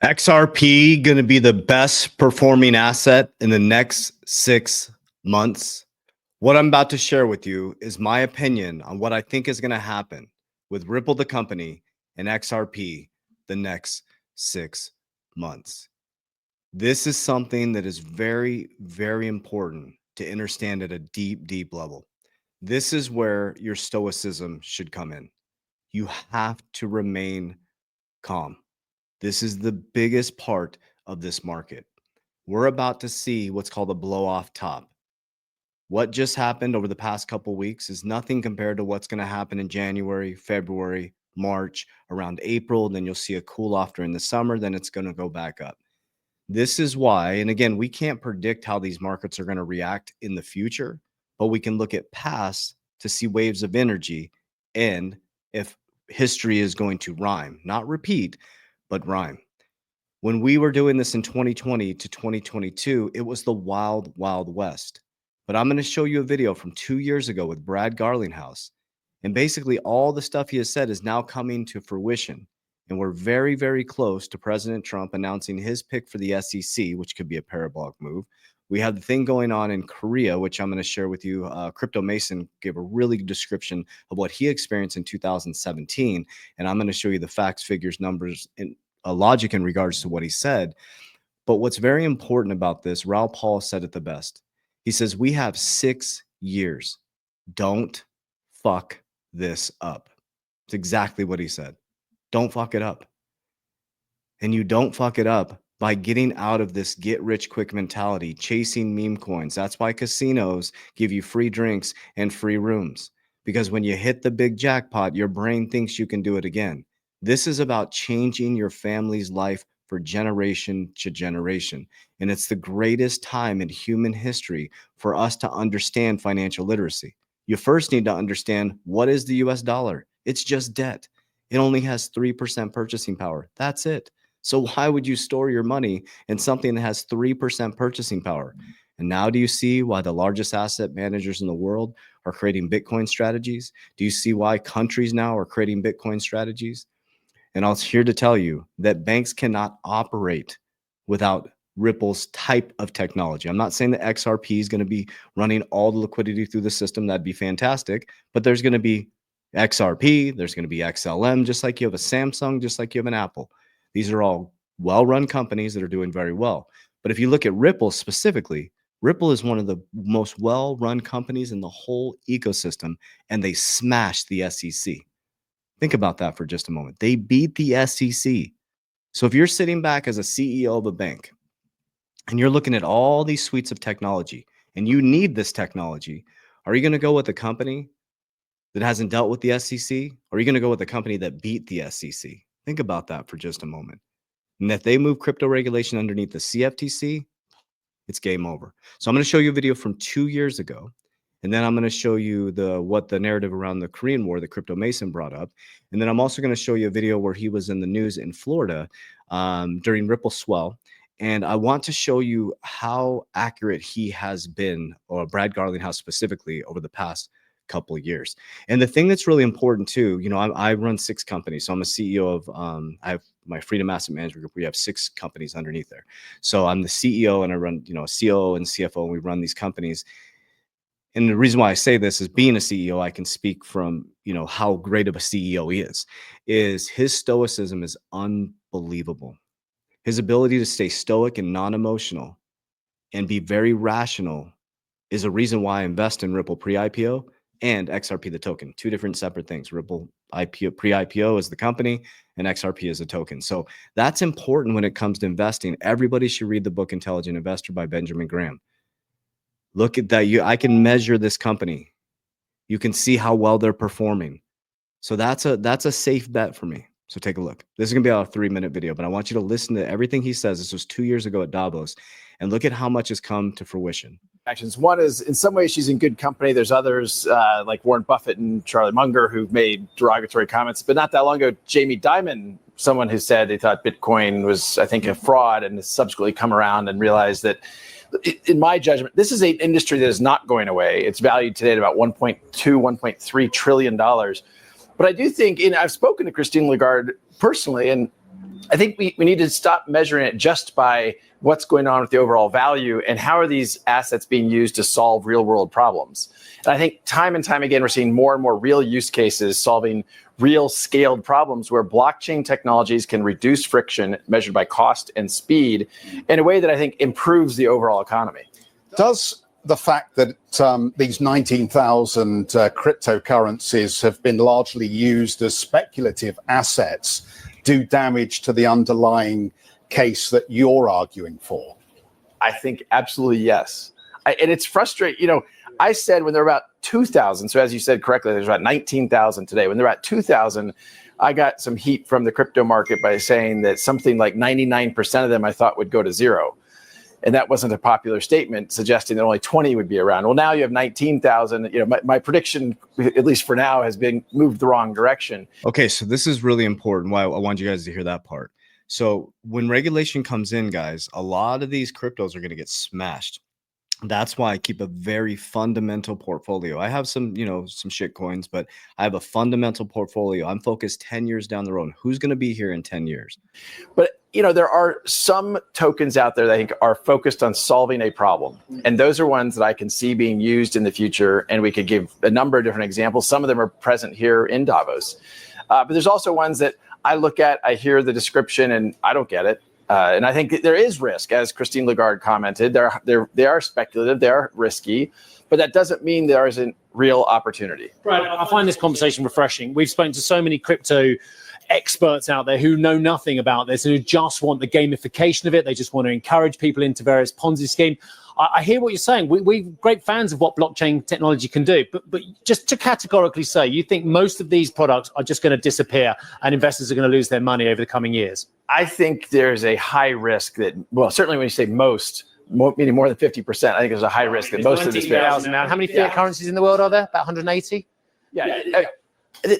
XRP going to be the best performing asset in the next 6 months. What I'm about to share with you is my opinion on what I think is going to happen with Ripple, the company, and XRP the next 6 months. This is something that is very, very important to understand at a deep, deep level. This is where your stoicism should come in. You have to remain calm. This is the biggest part of this market. We're about to see what's called a blow off top. What just happened over the past couple weeks is nothing compared to what's going to happen in January, February, March, around April. Then you'll see a cool off during the summer. Then it's going to go back up. This is why, and again, we can't predict how these markets are going to react in the future, but we can look at past to see waves of energy and if history is going to rhyme, not repeat, but rhyme. When we were doing this in 2020 to 2022, it was the wild, wild west. But I'm going to show you a video from 2 years ago with Brad Garlinghouse. And basically, all the stuff he has said is now coming to fruition. And we're very, very close to President Trump announcing his pick for the SEC, which could be a parabolic move. We have the thing going on in Korea, which I'm going to share with you. Crypto Mason gave a really good description of what he experienced in 2017. And I'm going to show you the facts, figures, numbers, and logic in regards to what he said. But what's very important about this, Raoul Paul said it the best. He says, we have 6 years. Don't fuck this up. It's exactly what he said. Don't fuck it up. And you don't fuck it up by getting out of this get rich quick mentality, chasing meme coins. That's why casinos give you free drinks and free rooms. Because when you hit the big jackpot, your brain thinks you can do it again. This is about changing your family's life for generation to generation. And it's the greatest time in human history for us to understand financial literacy. You first need to understand, what is the US dollar? It's just debt. It only has 3% purchasing power. That's it. So why would you store your money in something that has 3% purchasing power? And now do you see why the largest asset managers in the world are creating Bitcoin strategies? Do you see why countries now are creating Bitcoin strategies? And I was here to tell you that banks cannot operate without Ripple's type of technology. I'm not saying that XRP is going to be running all the liquidity through the system. That'd be fantastic. But there's going to be XRP, there's going to be XLM, just like you have a Samsung, just like you have an Apple. These are all well-run companies that are doing very well. But if you look at Ripple specifically, Ripple is one of the most well-run companies in the whole ecosystem, and they smashed the SEC. Think about that for just a moment. They beat the SEC. So if you're sitting back as a CEO of a bank and you're looking at all these suites of technology and you need this technology, are you going to go with a company that hasn't dealt with the SEC? Or are you going to go with a company that beat the SEC? Think about that for just a moment. And if they move crypto regulation underneath the CFTC, it's game over. So I'm going to show you a video from 2 years ago. And then I'm going to show you what the narrative around the Korean War that Crypto Mason brought up. And then I'm also going to show you a video where he was in the news in Florida during Ripple Swell. And I want to show you how accurate he has been, or Brad Garlinghouse specifically, over the past couple of years. And the thing that's really important too, you know, I run 6 companies. So I'm a CEO of, I have my Freedom Asset Management Group. We have 6 companies underneath there. So I'm the CEO and I run, you know, COO and CFO, and we run these companies. And the reason why I say this is, being a CEO, I can speak from, you know, how great of a CEO he is his stoicism is unbelievable. His ability to stay stoic and non-emotional and be very rational is a reason why I invest in Ripple pre-IPO and XRP, the token. 2 different separate things. Ripple IPO, pre-IPO is the company, and XRP is a token. So that's important when it comes to investing. Everybody should read the book Intelligent Investor by Benjamin Graham. Look at that. I can measure this company. You can see how well they're performing. So that's a safe bet for me. So take a look. This is going to be a 3-minute video, but I want you to listen to everything he says. This was 2 years ago at Davos, and look at how much has come to fruition. Actions. One is, in some ways, she's in good company. There's others like Warren Buffett and Charlie Munger who made derogatory comments. But not that long ago, Jamie Dimon, someone who said they thought Bitcoin was, I think, a fraud, and has subsequently come around and realized that, in my judgment, this is an industry that is not going away. It's valued today at about $1.2, $1.3 trillion. But I do think, and I've spoken to Christine Lagarde personally, and I think we need to stop measuring it just by what's going on with the overall value and how are these assets being used to solve real world problems. And I think time and time again, we're seeing more and more real use cases solving real scaled problems where blockchain technologies can reduce friction measured by cost and speed in a way that I think improves the overall economy. Does the fact that these 19,000 cryptocurrencies have been largely used as speculative assets do damage to the underlying case that you're arguing for? I think absolutely yes. And it's frustrating. I said when they're about 2,000, so as you said correctly, there's about 19,000 today. When they're at 2,000, I got some heat from the crypto market by saying that something like 99% of them I thought would go to zero. And that wasn't a popular statement, suggesting that only 20 would be around. Well, now you have 19,000. My prediction, at least for now, has been moved the wrong direction. Okay, so this is really important. Why I want you guys to hear that part. So when regulation comes in, guys, a lot of these cryptos are going to get smashed. That's why I keep a very fundamental portfolio. I have some, some shit coins, but I have a fundamental portfolio. I'm focused 10 years down the road. Who's going to be here in 10 years? But, there are some tokens out there that I think are focused on solving a problem. And those are ones that I can see being used in the future. And we could give a number of different examples. Some of them are present here in Davos. But there's also ones that I look at, I hear the description, and I don't get it. And I think there is risk, as Christine Lagarde commented. They are speculative, they are risky, but that doesn't mean there isn't real opportunity. Right. I find this conversation refreshing. We've spoken to so many crypto experts out there who know nothing about this and who just want the gamification of it. They just want to encourage people into various Ponzi schemes. I hear what you're saying. We're great fans of what blockchain technology can do, but just to categorically say, you think most of these products are just going to disappear and investors are going to lose their money over the coming years? I think there's a high risk that, well, certainly when you say most, meaning more than 50%, I think there's a high risk that most of this. How many fiat currencies in the world are there? About 180? Yeah.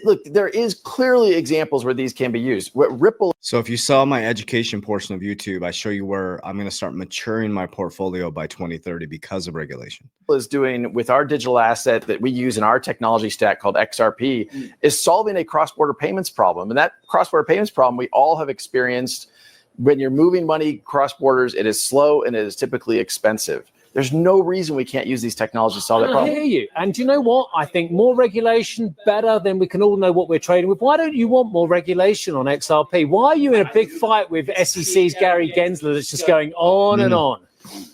Look, there is clearly examples where these can be used. What Ripple. So if you saw my education portion of YouTube, I show you where I'm going to start maturing my portfolio by 2030 because of regulation. Is doing with our digital asset that we use in our technology stack called XRP is solving a cross-border payments problem. And that cross-border payments problem we all have experienced. When you're moving money cross borders, it is slow and it is typically expensive. There's no reason we can't use these technologies to solve that problem. I hear you. And do you know what? I think more regulation, better, then we can all know what we're trading with. Why don't you want more regulation on XRP? Why are you in a big fight with SEC's Gary Gensler that's just going on and on?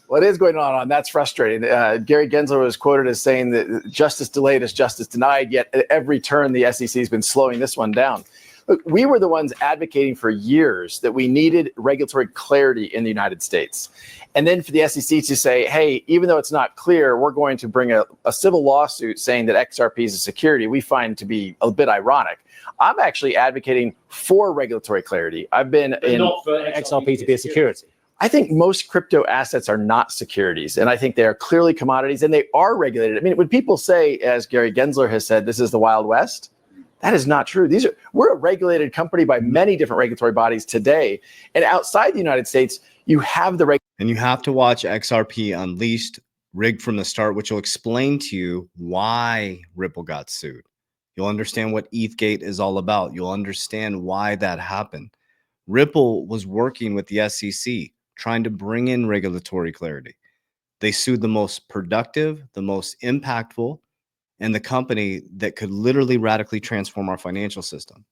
What is going on? That's frustrating. Gary Gensler was quoted as saying that justice delayed is justice denied, yet at every turn the SEC has been slowing this one down. Look, we were the ones advocating for years that we needed regulatory clarity in the United States. And then for the SEC to say, hey, even though it's not clear, we're going to bring a civil lawsuit saying that XRP is a security, we find to be a bit ironic. I'm actually advocating for regulatory clarity. I've been not for XRP to be a security. I think most crypto assets are not securities, and I think they are clearly commodities, and they are regulated. I mean, when people say, as Gary Gensler has said, this is the Wild West, that is not true. We're a regulated company by many different regulatory bodies today. And outside the United States, you have the and you have to watch XRP Unleashed, rigged from the start, which will explain to you why Ripple got sued. You'll understand what ETHgate is all about. You'll understand why that happened. Ripple was working with the SEC, trying to bring in regulatory clarity. They sued the most productive, the most impactful, and the company that could literally radically transform our financial system,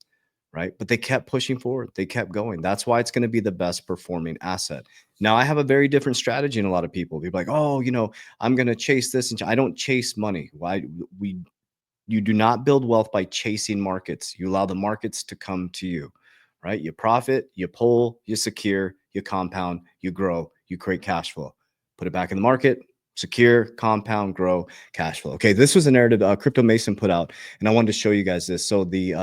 right? But they kept pushing forward. They kept going. That's why it's going to be the best performing asset. Now, I have a very different strategy than a lot of people. People are like, oh, I'm going to chase this. And I don't chase money. Why? You do not build wealth by chasing markets. You allow the markets to come to you, right? You profit, you pull, you secure, you compound, you grow, you create cash flow. Put it back in the market. Secure, compound, grow, cash flow. Okay, this was a narrative Crypto Mason put out, and I wanted to show you guys this. So the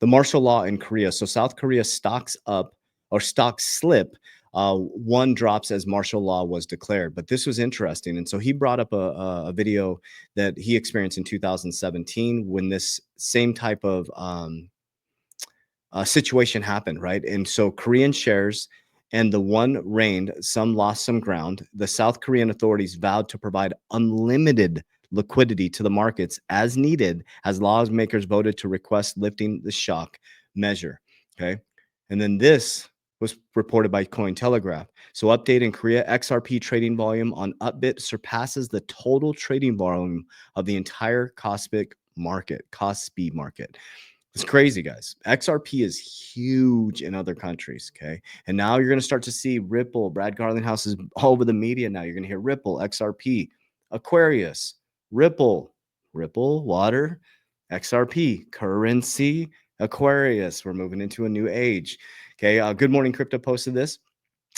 martial law in Korea. So South Korea stocks up or stocks slip. One drops as martial law was declared. But this was interesting, and so he brought up a video that he experienced in 2017 when this same type of situation happened, right? And so Korean shares. And the one reigned, some lost some ground. The South Korean authorities vowed to provide unlimited liquidity to the markets as needed, as lawmakers voted to request lifting the shock measure. Okay. And then this was reported by Cointelegraph. So update in Korea, XRP trading volume on Upbit surpasses the total trading volume of the entire Kospi market. It's crazy, guys. XRP is huge in other countries, okay? And now you're going to start to see Ripple. Brad Garlinghouse is all over the media now. You're going to hear Ripple, XRP, Aquarius, Ripple, Water, XRP, currency, Aquarius. We're moving into a new age. Okay. Good Morning Crypto posted this.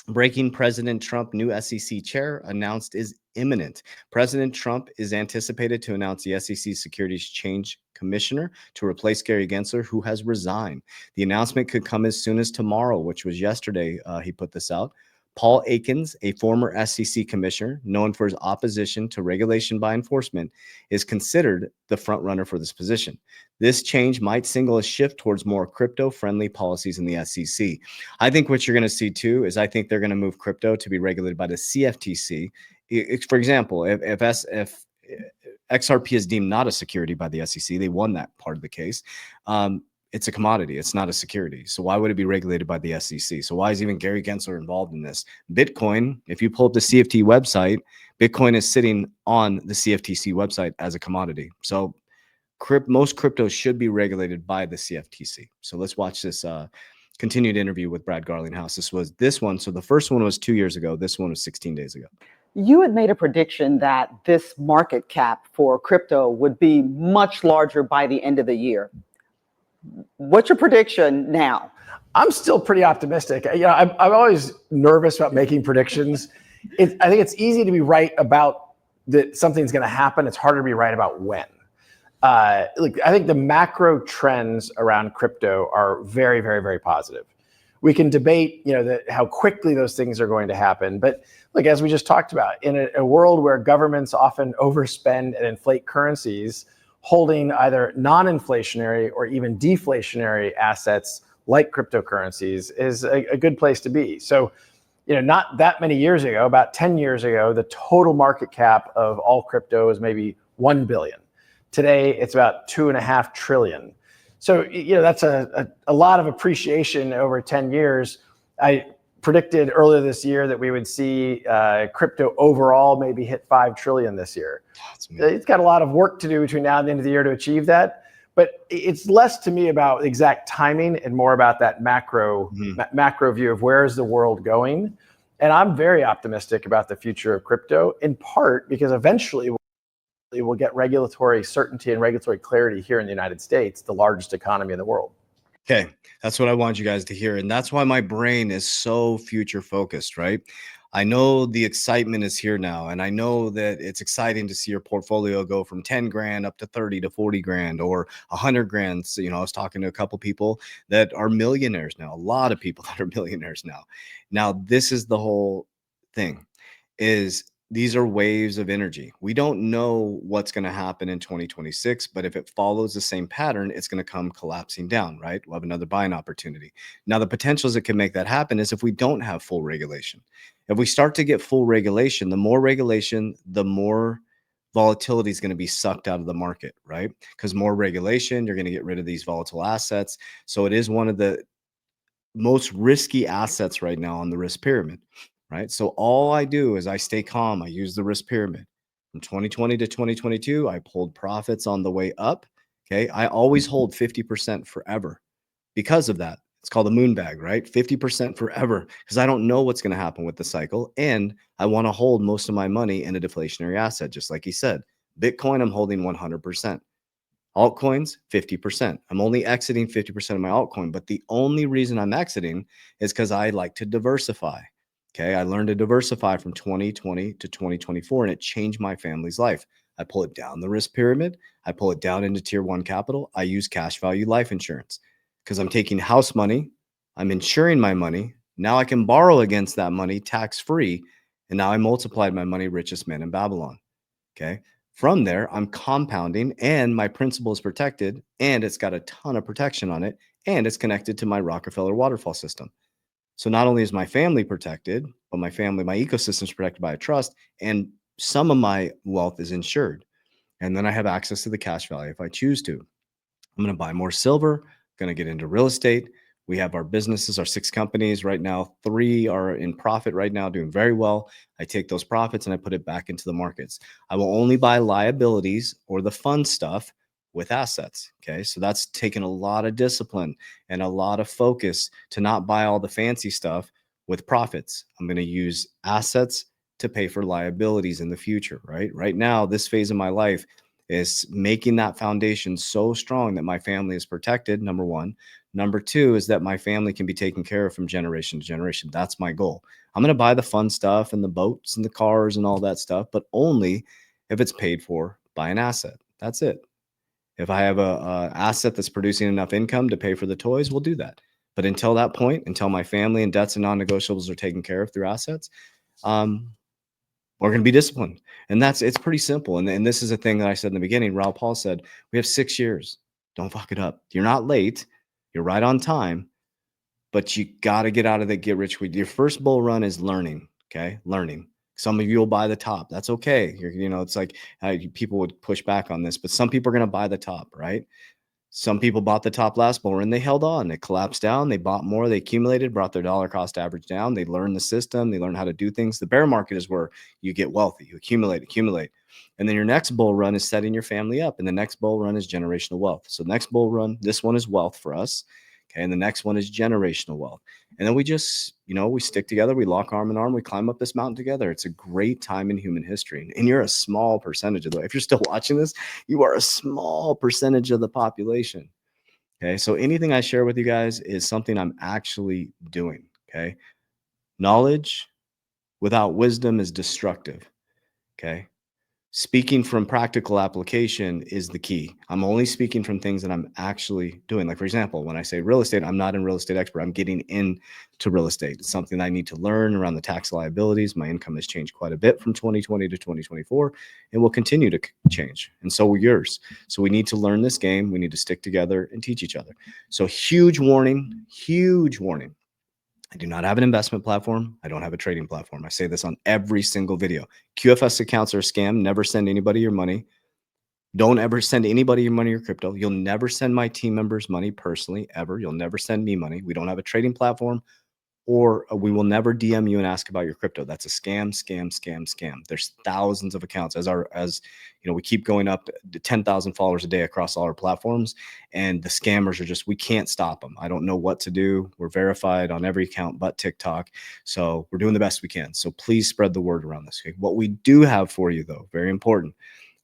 Breaking President Trump, new SEC chair announced is imminent. President Trump is anticipated to announce the SEC Securities Change Commissioner to replace Gary Gensler, who has resigned. The announcement could come as soon as tomorrow, which was yesterday. He put this out. Paul Akins, a former SEC commissioner known for his opposition to regulation by enforcement, is considered the frontrunner for this position. This change might signal a shift towards more crypto-friendly policies in the SEC. I think what you're going to see too is I think they're going to move crypto to be regulated by the CFTC. For example, if XRP is deemed not a security by the SEC, they won that part of the case. It's a commodity. It's not a security. So why would it be regulated by the SEC? So why is even Gary Gensler involved in this? Bitcoin, if you pull up the CFT website, Bitcoin is sitting on the CFTC website as a commodity. So most crypto should be regulated by the CFTC. So let's watch this continued interview with Brad Garlinghouse. This one. So the first one was 2 years ago. This one was 16 days ago. You had made a prediction that this market cap for crypto would be much larger by the end of the year. What's your prediction now? I'm still pretty optimistic. I'm always nervous about making predictions. I think it's easy to be right about that something's going to happen. It's harder to be right about when. I think the macro trends around crypto are very, very, very positive. We can debate, how quickly those things are going to happen. But as we just talked about, in a world where governments often overspend and inflate currencies, holding either non-inflationary or even deflationary assets like cryptocurrencies is a good place to be. So, not that many years ago, about 10 years ago, the total market cap of all crypto was maybe 1 billion. Today, it's about 2.5 trillion. So, that's a lot of appreciation over 10 years. I predicted earlier this year that we would see crypto overall maybe hit 5 trillion this year. It's got a lot of work to do between now and the end of the year to achieve that. But it's less to me about exact timing and more about that macro view of where is the world going. And I'm very optimistic about the future of crypto, in part because eventually we'll get regulatory certainty and regulatory clarity here in the United States, the largest economy in the world. Okay, that's what I want you guys to hear. And that's why my brain is so future focused, right? I know the excitement is here now. And I know that it's exciting to see your portfolio go from 10 grand up to 30 to 40 grand or 100 grand. So, I was talking to a couple people that are millionaires now, a lot of people that are millionaires now. Now, this is the whole thing is these are waves of energy. We don't know what's going to happen in 2026, but if it follows the same pattern, it's going to come collapsing down, right? We'll have another buying opportunity. Now, the potentials that can make that happen is if we don't have full regulation. If we start to get full regulation, the more volatility is going to be sucked out of the market, right? Because more regulation, you're going to get rid of these volatile assets. So it is one of the most risky assets right now on the risk pyramid. Right. So all I do is I stay calm. I use the risk pyramid. From 2020 to 2022, I pulled profits on the way up. Okay. I always hold 50% forever because of that. It's called a moon bag, right? 50% forever because I don't know what's going to happen with the cycle. And I want to hold most of my money in a deflationary asset, just like he said. Bitcoin, I'm holding 100%. Altcoins, 50%. I'm only exiting 50% of my altcoin. But the only reason I'm exiting is because I like to diversify. Okay, I learned to diversify from 2020 to 2024, and it changed my family's life. I pull it down the risk pyramid. I pull it down into tier 1 capital. I use cash value life insurance because I'm taking house money. I'm insuring my money. Now I can borrow against that money tax-free. And now I multiplied my money, richest man in Babylon. Okay, from there, I'm compounding and my principal is protected and it's got a ton of protection on it. And it's connected to my Rockefeller waterfall system. So not only is my family protected, but my ecosystem is protected by a trust, and some of my wealth is insured. And then I have access to the cash value if I choose to. I'm going to buy more silver, going to get into real estate. We have our businesses, our 6 companies right now. 3 are in profit right now, doing very well. I take those profits and I put it back into the markets. I will only buy liabilities or the fun stuff with assets. Okay. So that's taken a lot of discipline and a lot of focus to not buy all the fancy stuff with profits. I'm going to use assets to pay for liabilities in the future, right? Right now, this phase of my life is making that foundation so strong that my family is protected, number one. Number two is that my family can be taken care of from generation to generation. That's my goal. I'm going to buy the fun stuff and the boats and the cars and all that stuff, but only if it's paid for by an asset. That's it. If I have a asset that's producing enough income to pay for the toys, we'll do that. But until that point, until my family and debts and non-negotiables are taken care of through assets, we're going to be disciplined. And it's pretty simple. And this is a thing that I said in the beginning. Raul Paul said, we have 6 years. Don't fuck it up. You're not late. You're right on time, but you got to get out of the get rich quick. Your first bull run is learning. Okay. Learning. Some of you will buy the top. That's okay. It's like people would push back on this, but some people are going to buy the top, right? Some people bought the top last bull run and they held on. It collapsed down. They bought more. They accumulated, brought their dollar cost average down. They learned the system. They learned how to do things. The bear market is where you get wealthy. You accumulate. And then your next bull run is setting your family up. And the next bull run is generational wealth. So the next bull run, this one is wealth for us. Okay. And the next one is generational wealth. And then we just, we stick together. We lock arm in arm. We climb up this mountain together. It's a great time in human history. And you're a small percentage of the, if you're still watching this, you are a small percentage of the population. Okay. So anything I share with you guys is something I'm actually doing. Okay. Knowledge without wisdom is destructive. Okay. Speaking from practical application is the key. I'm only speaking from things that I'm actually doing. Like, for example, when I say real estate, I'm not a real estate expert. I'm getting into real estate. It's something I need to learn around the tax liabilities. My income has changed quite a bit from 2020 to 2024 and will continue to change. And so will yours. So we need to learn this game. We need to stick together and teach each other. So huge warning. I do not have an investment platform. I don't have a trading platform. I say this on every single video. QFS accounts are a scam. Never send anybody your money. Don't ever send anybody your money or crypto. You'll never send my team members money personally, ever. You'll never send me money. We don't have a trading platform, or we will never DM you and ask about your crypto. That's a scam. There's thousands of accounts as we keep going up to 10,000 followers a day across all our platforms. And the scammers are we can't stop them. I don't know what to do. We're verified on every account but TikTok. So we're doing the best we can. So please spread the word around this. Okay? What we do have for you though, very important,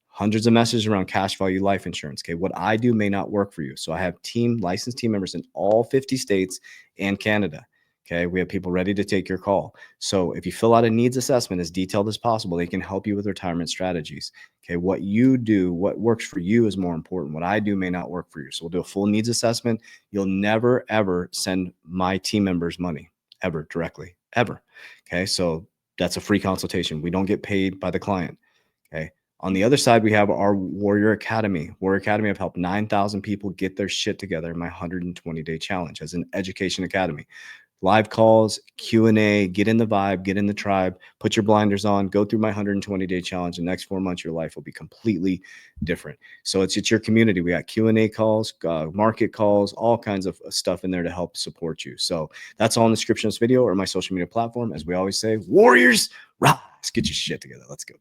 hundreds of messages around cash value life insurance. Okay. What I do may not work for you. So I have licensed team members in all 50 states and Canada. Okay, we have people ready to take your call. So if you fill out a needs assessment as detailed as possible, they can help you with retirement strategies. Okay, what you do, what works for you is more important. What I do may not work for you. So we'll do a full needs assessment. You'll never, ever send my team members money, ever, directly, ever. Okay, so that's a free consultation. We don't get paid by the client. Okay. On the other side, we have our Warrior Academy. Warrior Academy, I've helped 9,000 people get their shit together in my 120-day challenge as an education academy. Live calls, Q&A, get in the vibe, get in the tribe, put your blinders on, go through my 120-day challenge. The next 4 months, your life will be completely different. So it's your community. We got Q&A calls, market calls, all kinds of stuff in there to help support you. So that's all in the description of this video or my social media platform. As we always say, Warriors, rise, get your shit together. Let's go.